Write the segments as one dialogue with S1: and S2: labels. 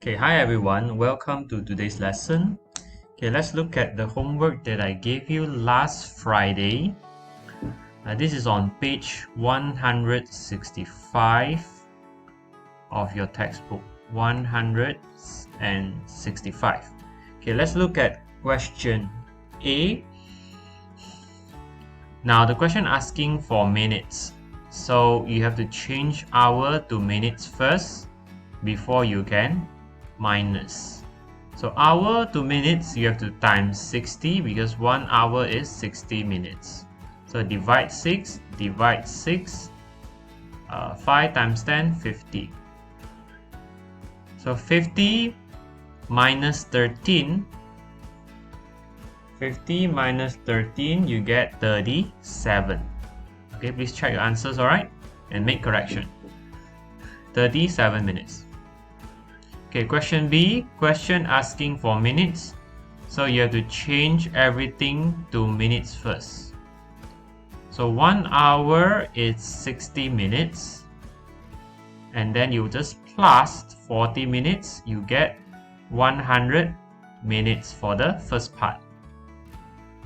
S1: Okay, hi everyone, welcome to today's lesson. Okay, let's look at the homework that I gave you last Friday. This is on page 165 of your textbook, 165. Okay, let's look at question A. Now the question asking for minutes. So you have to change hour to minutes first before you can minus. So hour to minutes, you have to times 60 because 1 hour is 60 minutes. So divide 6, 5 times 10, 50. So 50 minus 13, 50 minus 13, you get 37. Okay, please check your answers, alright? And make correction. 37 minutes. Okay, question B, question asking for minutes. So you have to change everything to minutes first. So 1 hour is 60 minutes. And then you just plus 40 minutes, you get 100 minutes for the first part.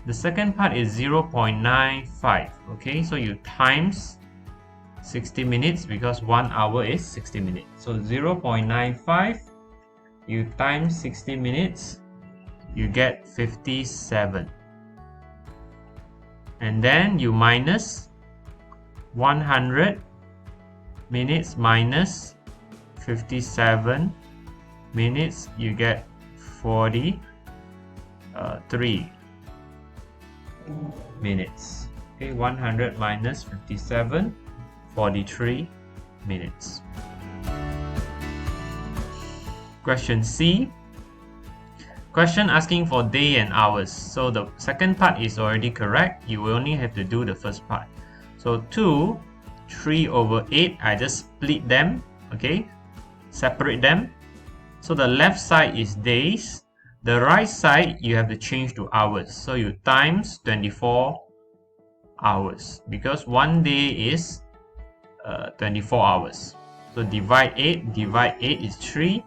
S1: The second part is 0.95. Okay, so you times 60 minutes because 1 hour is 60 minutes. So 0.95. You times 60 minutes, you get 57. And then you minus 100 minutes minus 57 minutes, you get 43 minutes. Okay, 100 minus 57, 43 minutes. Question C. Question asking for day and hours. So the second part is already correct. You will only have to do the first part. So 3/8, I just split them, okay? Separate them. So the left side is days. The right side, you have to change to hours. So you times 24 hours because 1 day is 24 hours. So divide 8 is 3.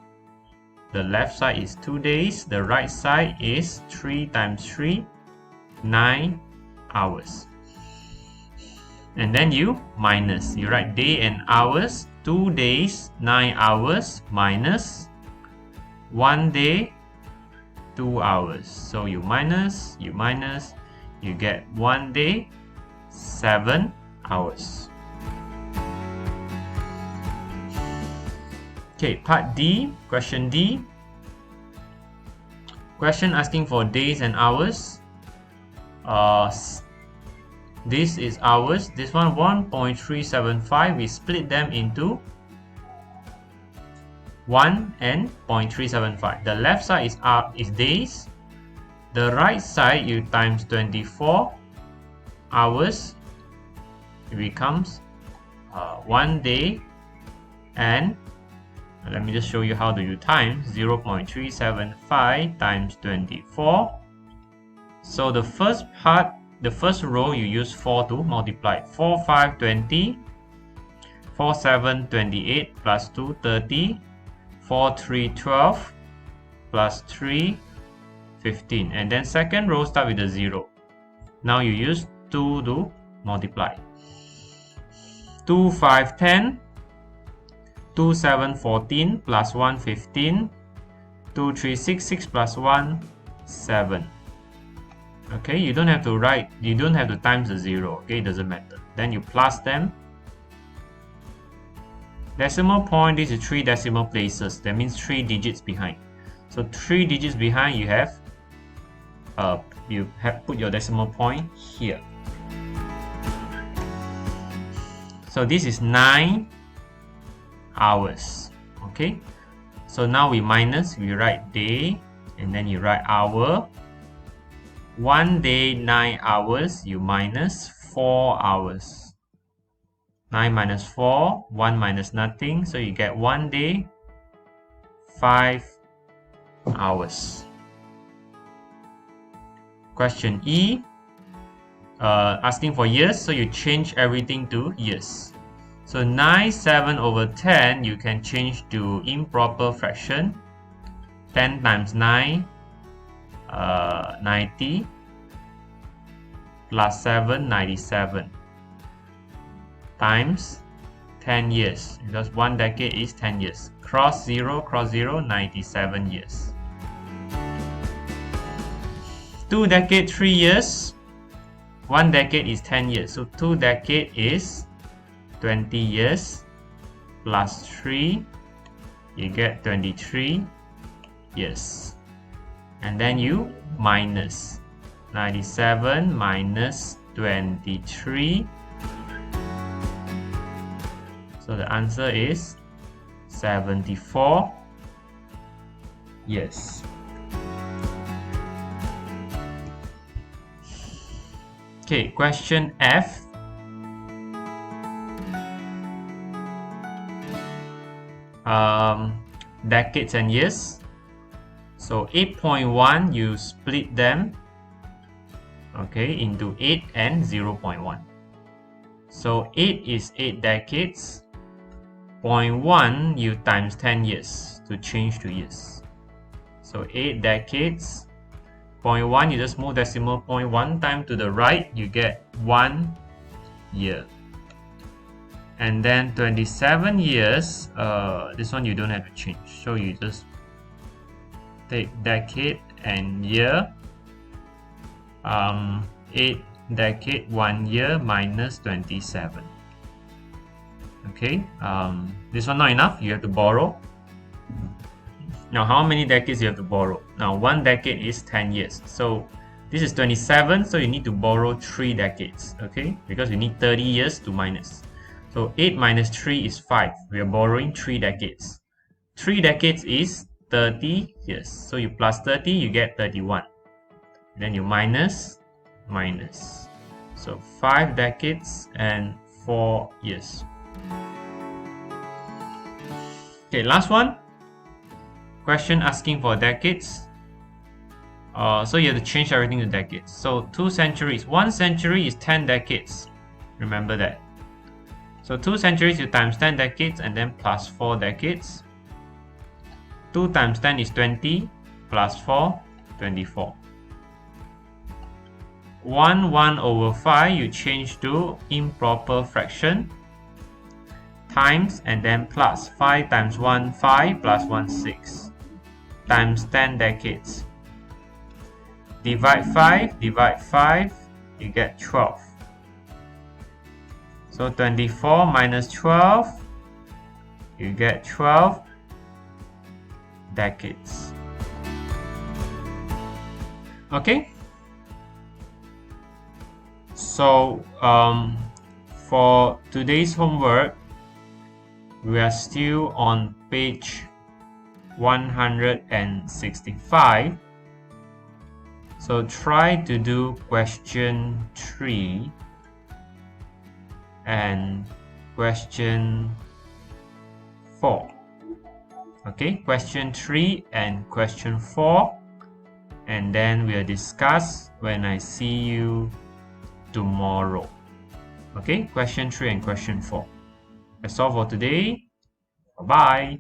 S1: The left side is 2 days, the right side is 3 times 3, 9 hours. And then you minus, you write day and hours, 2 days, 9 hours, minus 1 day, 2 hours. So you minus, you get 1 day, 7 hours. Okay, part D, question D. Question asking for days and hours. This is hours. This one 1.375. We split them into 1 and 0.375. The left side is days. The right side you times 24 hours. It becomes 1 day and let me just show you how do you times 0.375 times 24. So the first part, the first row you use 4 to multiply. 4, 5, 20. 4, 7, 28 plus 2, 30. 4, 3, 12 plus 3, 15. And then second row start with a 0. Now you use 2 to multiply. 2, 5, 10. 2, 7, 14 plus 1, 15. 2, 3, 6, 6 plus 1, 7. Okay, you don't have to times the 0. Okay, it doesn't matter. Then you plus them. Decimal point, this is 3 decimal places. That means 3 digits behind. So 3 digits behind, you have put your decimal point here. So this is 9 hours. Okay, so now we minus, we write day and then you write hour. 1 day 9 hours, you minus 4 hours. 9 minus 4, 1 minus nothing, so you get 1 day 5 hours. Question E, asking for years, so you change everything to years. So 9/7/10 you can change to improper fraction. 10 times 9, 90, plus 7, 97, times 10 years, because 1 decade is 10 years. Cross 0, 97 years. 2 decade, 3 years. 1 decade is 10 years. So 2 decade is 20 years. Plus 3, you get 23 years. And then you minus 97 minus 23. So the answer is 74 years. Okay, question F. Decades and years. So 8.1, you split them, okay, into 8 and 0.1. So 8 is 8 decades. 0.1, you times 10 years to change to years. So 8 decades. 0.1, you just move decimal point 1 time to the right, you get 1 year. And then 27 years, this one you don't have to change. So you just take decade and year. 8 decade, 1 year minus 27. Okay, this one not enough, you have to borrow. Now how many decades you have to borrow? Now 1 decade is 10 years. So this is 27, so you need to borrow 3 decades, okay? Because you need 30 years to minus. So 8 minus 3 is 5. We are borrowing 3 decades. 3 decades is 30 years. So you plus 30, you get 31. Then you minus. So 5 decades and 4 years. Okay, last one. Question asking for decades. So you have to change everything to decades. So 2 centuries. 1 century is 10 decades. Remember that. So 2 centuries, you times 10 decades and then plus 4 decades. 2 times 10 is 20, plus 4, 24. 1 over 5, you change to improper fraction. Times and then plus. 5 times 1, 5, plus 1, 6. Times 10 decades. Divide 5, you get 12. So 24 minus 12, you get 12 decades. Okay. So for today's homework, we are still on page 165. So try to do question 3 and question 4. Okay, question 3 and question 4, and then we'll discuss when I see you tomorrow. Okay, question 3 and question 4. That's all for today. Bye-bye.